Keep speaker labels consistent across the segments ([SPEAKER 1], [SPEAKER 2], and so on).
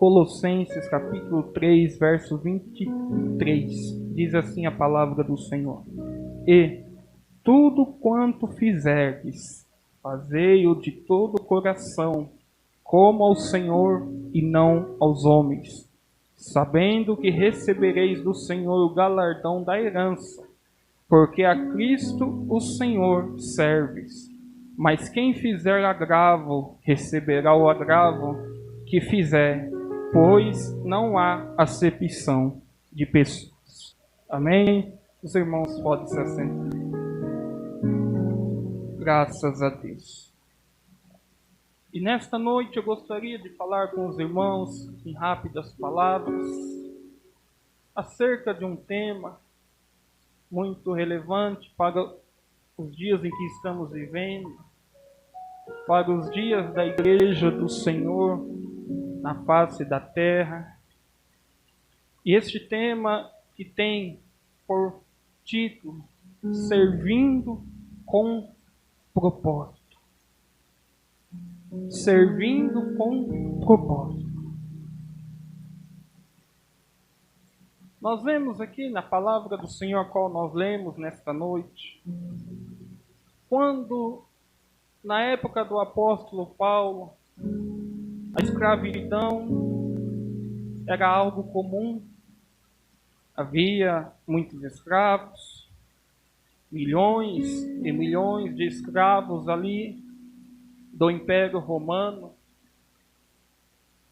[SPEAKER 1] Colossenses capítulo 3, verso 23. Diz assim a palavra do Senhor: E tudo quanto fizerdes, fazei-o de todo o coração, como ao Senhor e não aos homens, sabendo que recebereis do Senhor o galardão da herança, porque a Cristo o Senhor serves. Mas quem fizer agravo, receberá o agravo que fizer, pois não há acepção de pessoas. Amém? Os irmãos podem se assentar. Graças a Deus. E nesta noite eu gostaria de falar com os irmãos, em rápidas palavras, acerca de um tema muito relevante para os dias em que estamos vivendo, para os dias da Igreja do Senhor na face da terra. E este tema que tem por título Servindo com Propósito. Servindo com propósito. Nós vemos aqui na palavra do Senhor, a qual nós lemos nesta noite, quando, na época do apóstolo Paulo, a escravidão era algo comum. Havia muitos escravos, milhões e milhões de escravos ali do Império Romano.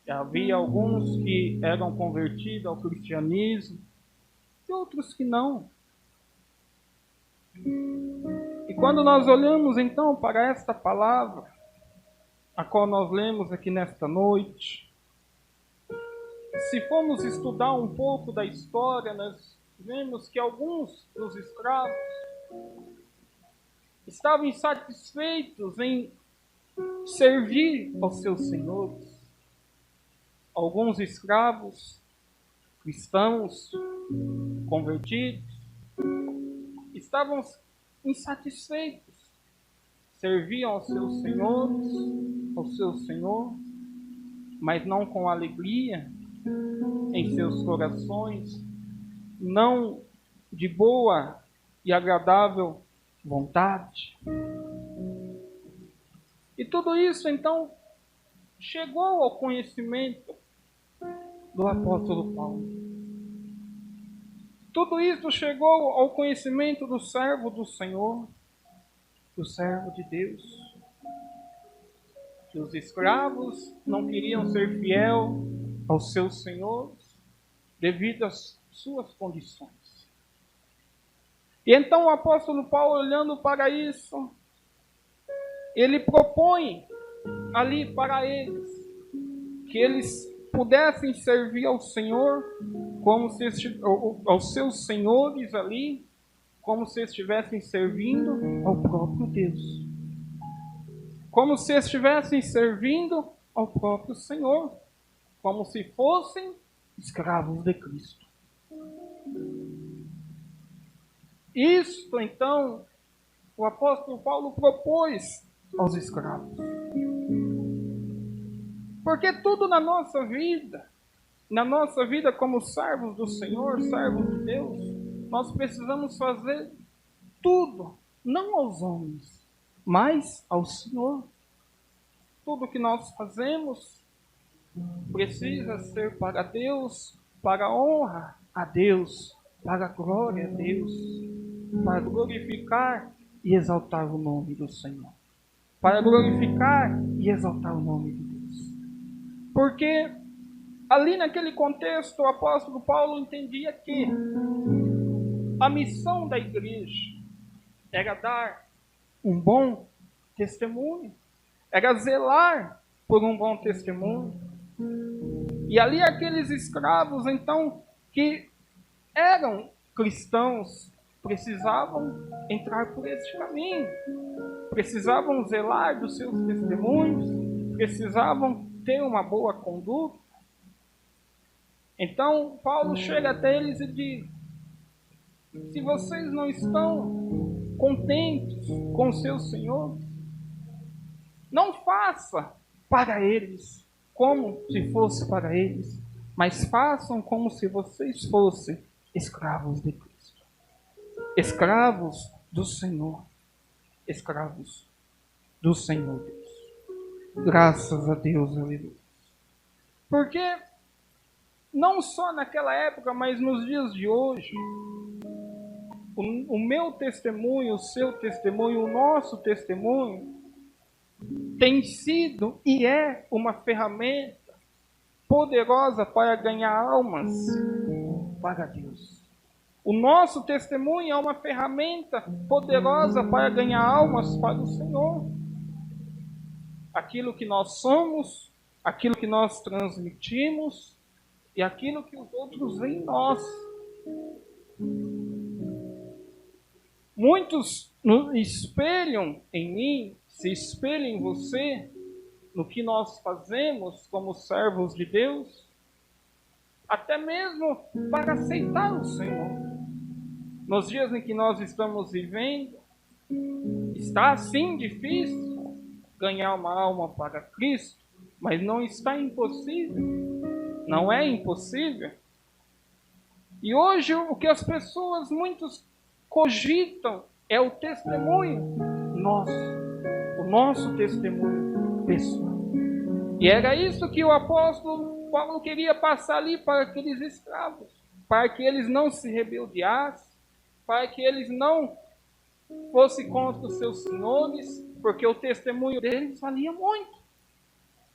[SPEAKER 1] E havia alguns que eram convertidos ao cristianismo e outros que não. E quando nós olhamos então para esta palavra, a qual nós lemos aqui nesta noite, se formos estudar um pouco da história, nós vemos que alguns dos escravos estavam insatisfeitos em servir aos seus senhores. Alguns escravos cristãos convertidos estavam insatisfeitos, serviam aos seus senhores, ao seu Senhor, mas não com alegria em seus corações, não de boa e agradável vontade. E tudo isso então chegou ao conhecimento do apóstolo Paulo. Tudo isso chegou ao conhecimento do servo do Senhor, do servo de Deus. Que os escravos não queriam ser fiel aos seus senhores devido às suas condições. E então o apóstolo Paulo, olhando para isso, ele propõe ali para eles que eles pudessem servir ao Senhor como se aos seus senhores ali, como se estivessem servindo ao próprio Deus. Como se estivessem servindo ao próprio Senhor, como se fossem escravos de Cristo. Isto, então, o apóstolo Paulo propôs aos escravos. Porque tudo na nossa vida como servos do Senhor, servos de Deus, nós precisamos fazer tudo, não aos homens, mas ao Senhor. Tudo que nós fazemos precisa ser para Deus, para a honra a Deus, para a glória a Deus, para glorificar e exaltar o nome do Senhor. Para glorificar e exaltar o nome de Deus. Porque ali naquele contexto o apóstolo Paulo entendia que a missão da igreja era dar um bom testemunho, era zelar por um bom testemunho. E ali aqueles escravos, então, que eram cristãos, precisavam entrar por esse caminho. Precisavam zelar dos seus testemunhos, precisavam ter uma boa conduta. Então, Paulo chega até eles e diz: se vocês não estão contentes com o seu Senhor, não faça para eles como se fosse para eles, mas façam como se vocês fossem escravos de Cristo. Escravos do Senhor. Escravos do Senhor Deus. Graças a Deus, aleluia. Porque não só naquela época, mas nos dias de hoje, o meu testemunho, o seu testemunho, o nosso testemunho tem sido e é uma ferramenta poderosa para ganhar almas para Deus. O nosso testemunho é uma ferramenta poderosa para ganhar almas para o Senhor. Aquilo que nós somos, aquilo que nós transmitimos e aquilo que os outros veem em nós. Muitos espelham em mim, se espelham em você, no que nós fazemos como servos de Deus, até mesmo para aceitar o Senhor. Nos dias em que nós estamos vivendo, está sim difícil ganhar uma alma para Cristo, mas não está impossível. Não é impossível. E hoje o que as pessoas, muitos cogitam, é o testemunho nosso, o nosso testemunho pessoal. E era isso que o apóstolo Paulo queria passar ali para aqueles escravos, para que eles não se rebeldeassem, para que eles não fossem contra os seus senhores, porque o testemunho deles valia muito.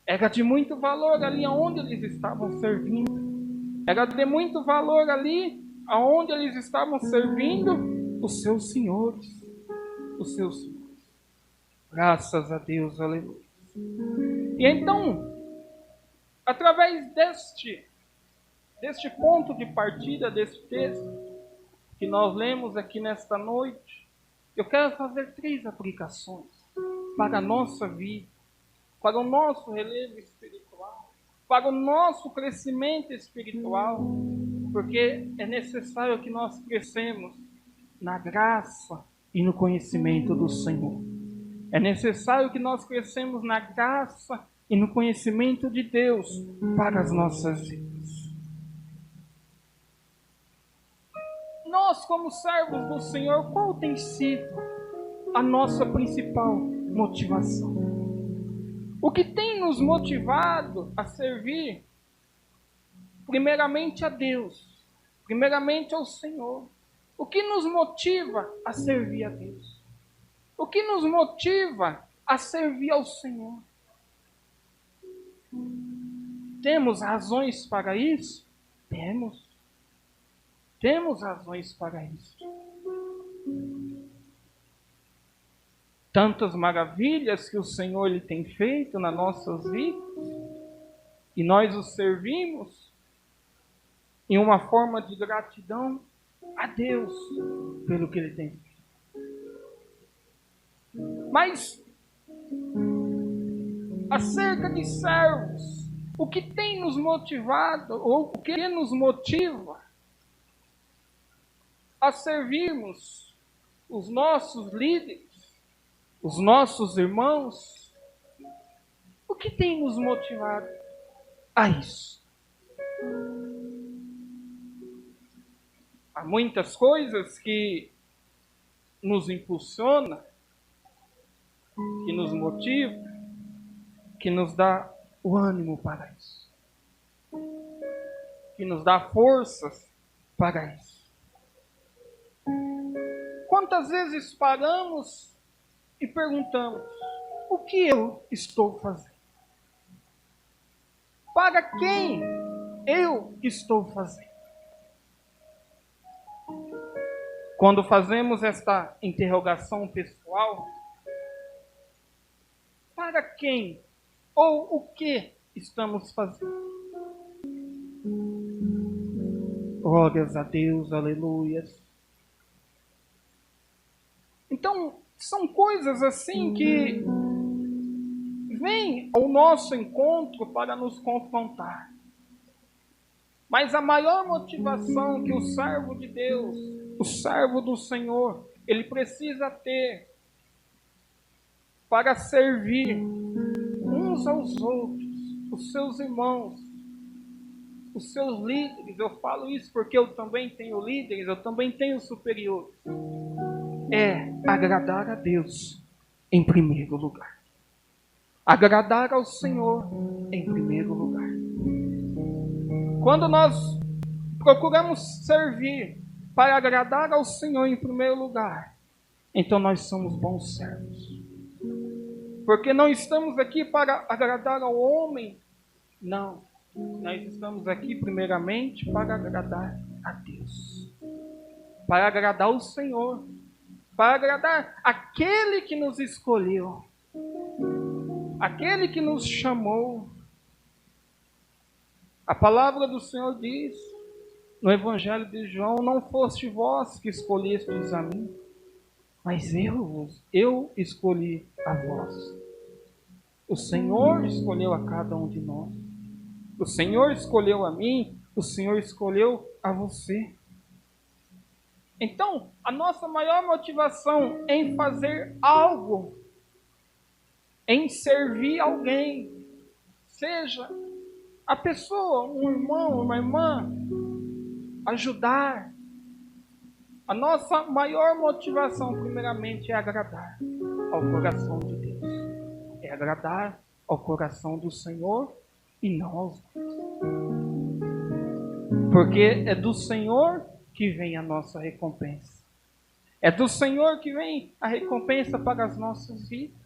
[SPEAKER 1] Era de muito valor ali onde eles estavam servindo. Era de muito valor ali onde eles estavam servindo os seus senhores. Os seus senhores. Graças a Deus, aleluia. E então, através deste ponto de partida, deste texto que nós lemos aqui nesta noite, eu quero fazer 3 aplicações para a nossa vida, para o nosso relevo espiritual, para o nosso crescimento espiritual, porque é necessário que nós crescemos na graça e no conhecimento do Senhor. É necessário que nós crescemos na graça e no conhecimento de Deus para as nossas vidas. Nós, como servos do Senhor, qual tem sido a nossa principal motivação? O que tem nos motivado a servir, primeiramente a Deus, primeiramente ao Senhor? O que nos motiva a servir a Deus? O que nos motiva a servir ao Senhor? Temos razões para isso? Temos. Temos razões para isso. Tantas maravilhas que o Senhor ele tem feito nas nossas vidas, e nós o servimos em uma forma de gratidão a Deus pelo que ele tem feito. Mas, acerca de servos, o que tem nos motivado, ou o que nos motiva a servirmos os nossos líderes, os nossos irmãos, o que tem nos motivado a isso? Há muitas coisas que nos impulsionam, que nos motivam, que nos dá o ânimo para isso, que nos dá forças para isso. Quantas vezes paramos e perguntamos: o que eu estou fazendo? Para quem eu estou fazendo? Quando fazemos esta interrogação pessoal, para quem ou o que estamos fazendo? Glórias a Deus, aleluias. Então, são coisas assim que vêm ao nosso encontro para nos confrontar. Mas a maior motivação que o servo de Deus, o servo do Senhor, ele precisa ter para servir uns aos outros, os seus irmãos, os seus líderes, eu falo isso porque eu também tenho líderes, eu também tenho superiores, é agradar a Deus em primeiro lugar. Agradar ao Senhor em primeiro lugar. Quando nós procuramos servir para agradar ao Senhor em primeiro lugar, então nós somos bons servos. Porque não estamos aqui para agradar ao homem, não. Nós estamos aqui primeiramente para agradar a Deus. Para agradar o Senhor. Para agradar aquele que nos escolheu. Aquele que nos chamou. A palavra do Senhor diz no Evangelho de João: não foste vós que escolhestes a mim, mas eu escolhi a vós. O Senhor escolheu a cada um de nós. O Senhor escolheu a mim, o Senhor escolheu a você. Então, a nossa maior motivação em fazer algo, em servir alguém, seja a pessoa, um irmão, uma irmã, ajudar. A nossa maior motivação, primeiramente, é agradar ao coração de Deus. É agradar ao coração do Senhor e não aos outros. Porque é do Senhor que vem a nossa recompensa. É do Senhor que vem a recompensa para as nossas vidas.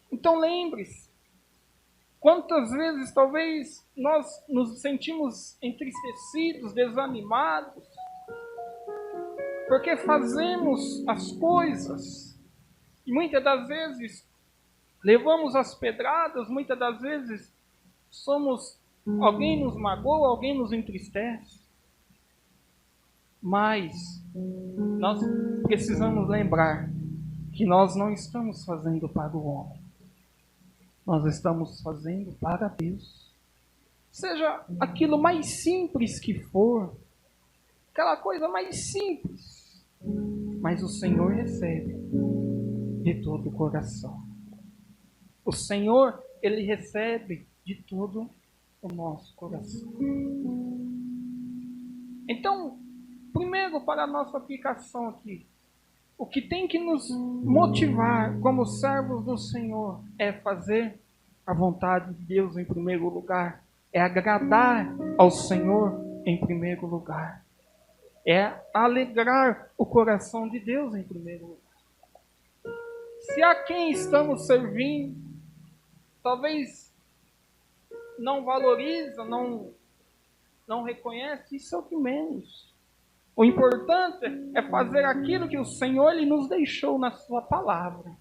[SPEAKER 1] Então lembre-se, quantas vezes talvez nós nos sentimos entristecidos, desanimados, porque fazemos as coisas e muitas das vezes levamos as pedradas, muitas das vezes alguém nos magoa, alguém nos entristece. Mas nós precisamos lembrar que nós não estamos fazendo para o homem. Nós estamos fazendo para Deus. Seja aquilo mais simples que for, aquela coisa mais simples, mas o Senhor recebe de todo o coração. O Senhor, Ele recebe de todo o nosso coração. Então, primeiro, para a nossa aplicação aqui, o que tem que nos motivar como servos do Senhor é fazer a vontade de Deus em primeiro lugar, é agradar ao Senhor em primeiro lugar, é alegrar o coração de Deus em primeiro lugar. Se a quem estamos servindo, talvez não valoriza, não reconhece, isso é o que menos. O importante é fazer aquilo que o Senhor lhe nos deixou na sua palavra.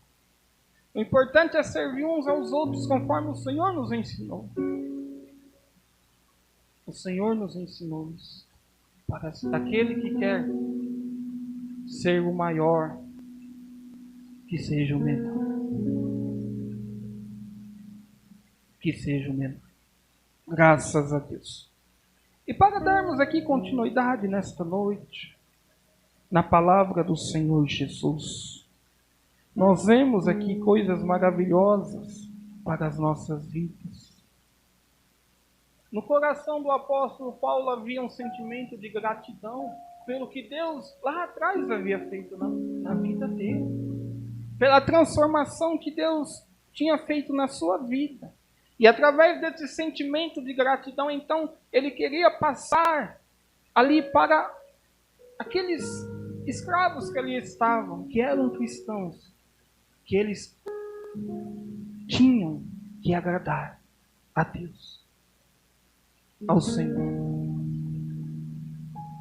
[SPEAKER 1] O importante é servir uns aos outros conforme o Senhor nos ensinou. O Senhor nos ensinou isso. Para aquele que quer ser o maior, que seja o menor. Que seja o menor. Graças a Deus. E para darmos aqui continuidade nesta noite, na palavra do Senhor Jesus, nós vemos aqui coisas maravilhosas para as nossas vidas. No coração do apóstolo Paulo havia um sentimento de gratidão pelo que Deus lá atrás havia feito na vida dele, pela transformação que Deus tinha feito na sua vida. E através desse sentimento de gratidão, então, ele queria passar ali para aqueles escravos que ali estavam, que eram cristãos, que eles tinham que agradar a Deus, ao Senhor.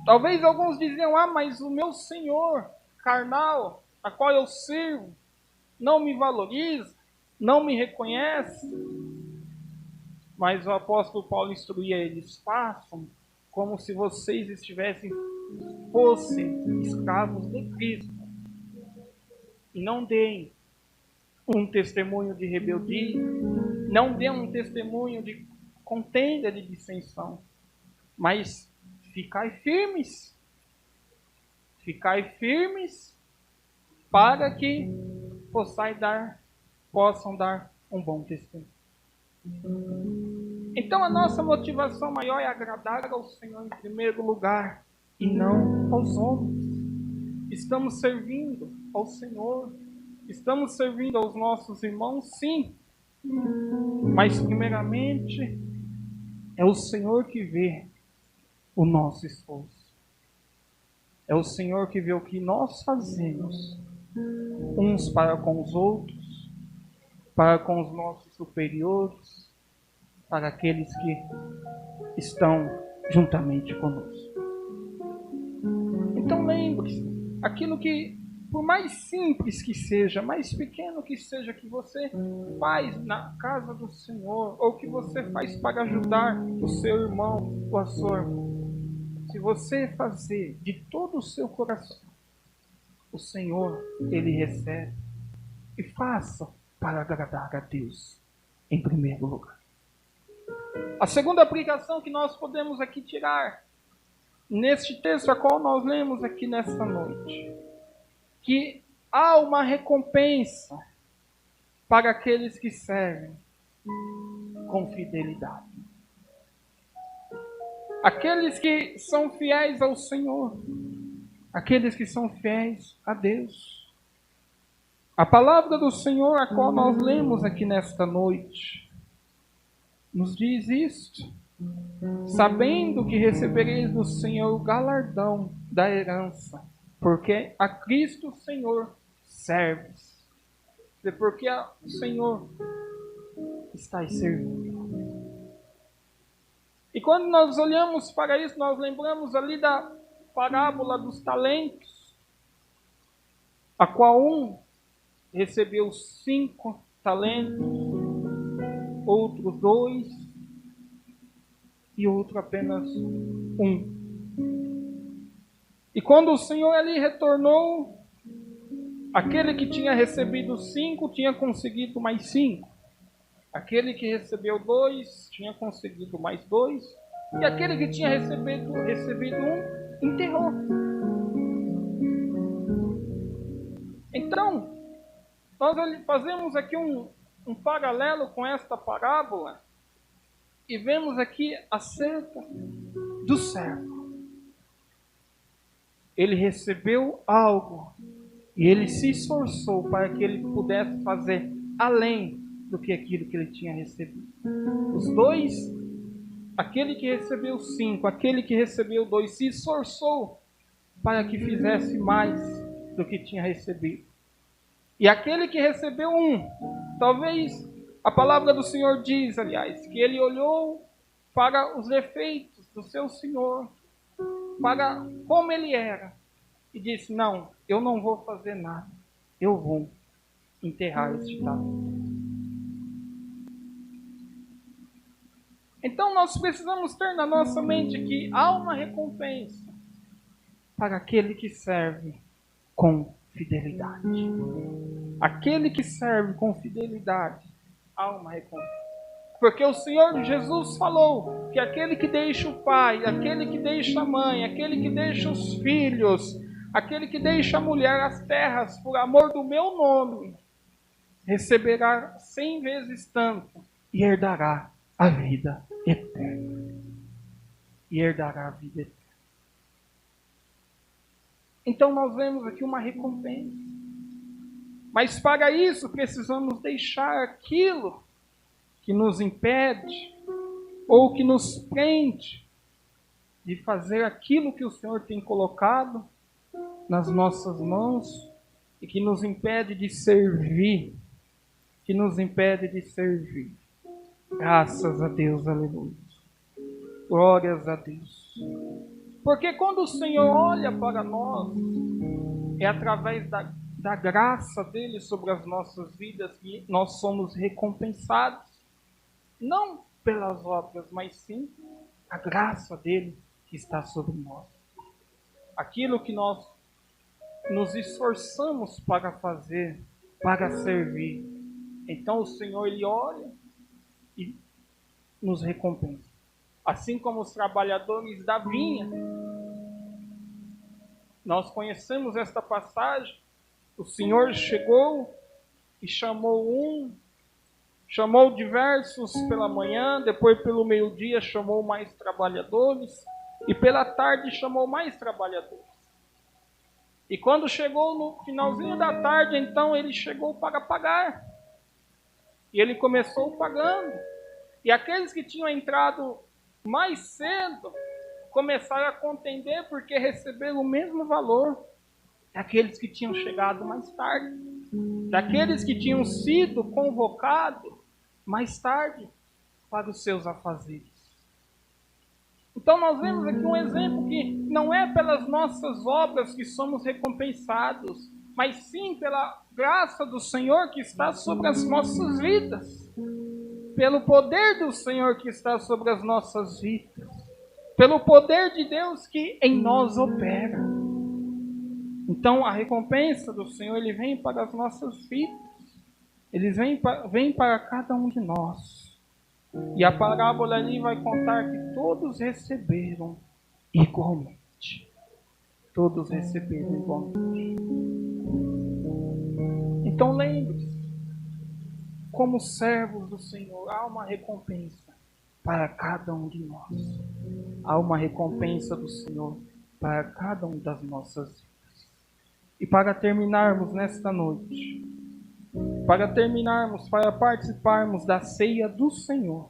[SPEAKER 1] Talvez alguns diziam: mas o meu Senhor carnal, a qual eu sirvo, não me valoriza, não me reconhece. Mas o apóstolo Paulo instruía eles: façam como se vocês fossem escravos de Cristo. E não deem um testemunho de rebeldia, não deem um testemunho de contenda, de dissensão, mas ficai firmes para que possam dar um bom testemunho. Então a nossa motivação maior é agradar ao Senhor em primeiro lugar e não aos homens. Estamos servindo ao Senhor, estamos servindo aos nossos irmãos, sim, mas primeiramente é o Senhor que vê o nosso esforço. É o Senhor que vê o que nós fazemos, uns para com os outros, para com os nossos superiores, para aqueles que estão juntamente conosco. Então lembre-se, aquilo que, por mais simples que seja, mais pequeno que seja, que você faz na casa do Senhor, ou que você faz para ajudar o seu irmão ou a sua irmã, se você fazer de todo o seu coração, o Senhor, Ele recebe. E faça para agradar a Deus em primeiro lugar. A segunda aplicação que nós podemos aqui tirar, neste texto a qual nós lemos aqui nesta noite, que há uma recompensa para aqueles que servem com fidelidade. Aqueles que são fiéis ao Senhor, aqueles que são fiéis a Deus. A palavra do Senhor, a qual nós lemos aqui nesta noite, nos diz isto: sabendo que recebereis do Senhor o galardão da herança, porque a Cristo Senhor serves. Porque o Senhor está servindo. E quando nós olhamos para isso, nós lembramos ali da parábola dos talentos, a qual um recebeu 5 talentos, outro 2 e outro apenas 1. E quando o Senhor ali retornou, aquele que tinha recebido 5 tinha conseguido mais 5. Aquele que recebeu 2 tinha conseguido mais 2. E aquele que tinha recebido 1 enterrou. Então, nós fazemos aqui um paralelo com esta parábola e vemos aqui acerca do servo. Ele recebeu algo e ele se esforçou para que ele pudesse fazer além do que aquilo que ele tinha recebido. Os 2, aquele que recebeu 5, aquele que recebeu 2, se esforçou para que fizesse mais do que tinha recebido. E aquele que recebeu 1, talvez a palavra do Senhor diz, aliás, que ele olhou para os defeitos do seu Senhor, para como ele era, e disse: não, eu não vou fazer nada, eu vou enterrar este talento. Então nós precisamos ter na nossa mente que há uma recompensa para aquele que serve com fidelidade. Aquele que serve com fidelidade, há uma recompensa. Porque o Senhor Jesus falou que aquele que deixa o pai, aquele que deixa a mãe, aquele que deixa os filhos, aquele que deixa a mulher, as terras, por amor do meu nome, receberá 100 vezes tanto e herdará a vida eterna. E herdará a vida eterna. Então nós vemos aqui uma recompensa. Mas para isso precisamos deixar aquilo que nos impede ou que nos prende de fazer aquilo que o Senhor tem colocado nas nossas mãos e que nos impede de servir. Que nos impede de servir. Graças a Deus, aleluia. Glórias a Deus. Porque quando o Senhor olha para nós, é através da graça dele sobre as nossas vidas que nós somos recompensados. Não pelas obras, mas sim a graça dele que está sobre nós. Aquilo que nós nos esforçamos para fazer, para servir. Então o Senhor, ele olha e nos recompensa. Assim como os trabalhadores da vinha. Nós conhecemos esta passagem. O Senhor chegou e chamou um Chamou diversos pela manhã, depois pelo meio-dia chamou mais trabalhadores, e pela tarde chamou mais trabalhadores. E quando chegou no finalzinho da tarde, então ele chegou para pagar. E ele começou pagando. E aqueles que tinham entrado mais cedo começaram a contender porque receberam o mesmo valor daqueles que tinham chegado mais tarde, daqueles que tinham sido convocados mais tarde para os seus afazeres. Então nós vemos aqui um exemplo que não é pelas nossas obras que somos recompensados, mas sim pela graça do Senhor que está sobre as nossas vidas, pelo poder do Senhor que está sobre as nossas vidas, pelo poder de Deus que em nós opera. Então a recompensa do Senhor, ele vem para as nossas vidas, ele vem para cada um de nós. E a parábola ali vai contar que todos receberam igualmente. Todos receberam igualmente. Então lembre-se, como servos do Senhor, há uma recompensa para cada um de nós. Há uma recompensa do Senhor para cada uma das nossas vidas. E para terminarmos nesta noite, para participarmos da ceia do Senhor,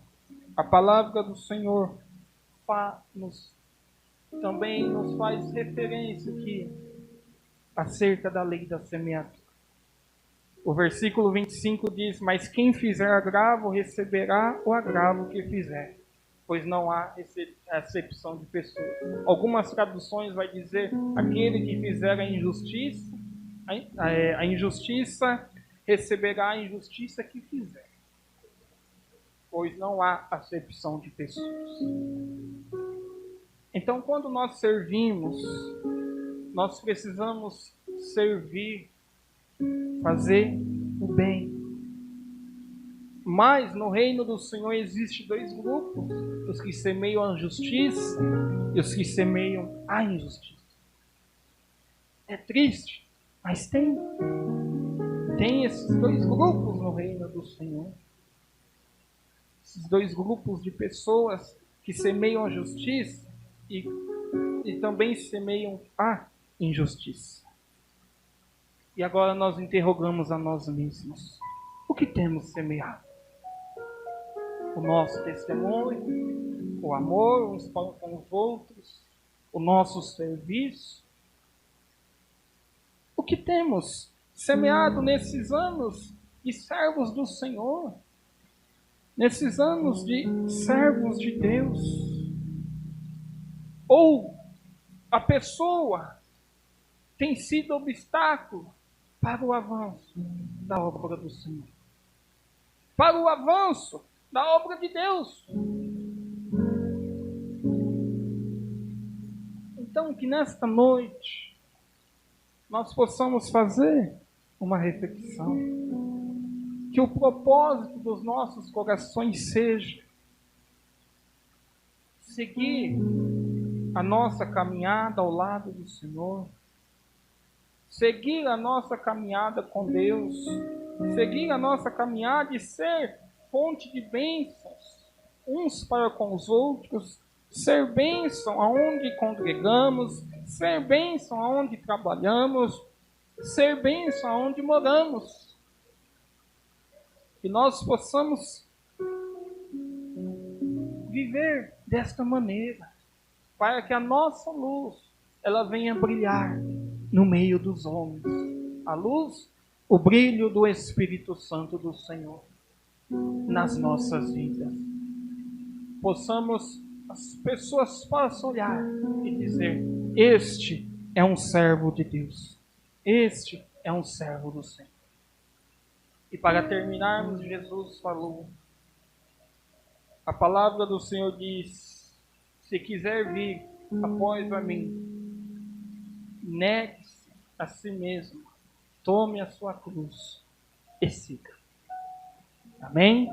[SPEAKER 1] a palavra do Senhor também nos faz referência aqui acerca da lei da semeadura. O versículo 25 diz: mas quem fizer agravo receberá o agravo que fizer, pois não há acepção de pessoas. Algumas traduções vai dizer: aquele que fizer a injustiça receberá a injustiça que fizer, pois não há acepção de pessoas. Então, quando nós servimos, nós precisamos servir, fazer o bem. Mas no reino do Senhor existe dois grupos: os que semeiam a justiça e os que semeiam a injustiça. É triste, mas tem esses dois grupos no reino do Senhor. Esses dois grupos de pessoas que semeiam a justiça e também semeiam a injustiça. E agora nós interrogamos a nós mesmos: o que temos semeado? O nosso testemunho, o amor uns para com os outros, o nosso serviço? O que temos semeado nesses anos de servos do Senhor? Nesses anos de servos de Deus? Ou a pessoa tem sido obstáculo para o avanço da obra do Senhor, para o avanço da obra de Deus? Então, que nesta noite nós possamos fazer uma reflexão, que o propósito dos nossos corações seja seguir a nossa caminhada ao lado do Senhor, seguir a nossa caminhada com Deus, seguir a nossa caminhada e ser fonte de bênçãos uns para com os outros, ser bênção aonde congregamos, ser bênção aonde trabalhamos, ser bênção aonde moramos. Que nós possamos viver desta maneira, para que a nossa luz ela venha brilhar no meio dos homens. A luz, o brilho do Espírito Santo do Senhor nas nossas vidas. As pessoas possam olhar e dizer: este é um servo de Deus, este é um servo do Senhor. E para terminarmos, Jesus falou, a palavra do Senhor diz: se quiser vir após a mim, negue-se a si mesmo, tome a sua cruz e siga. Amém?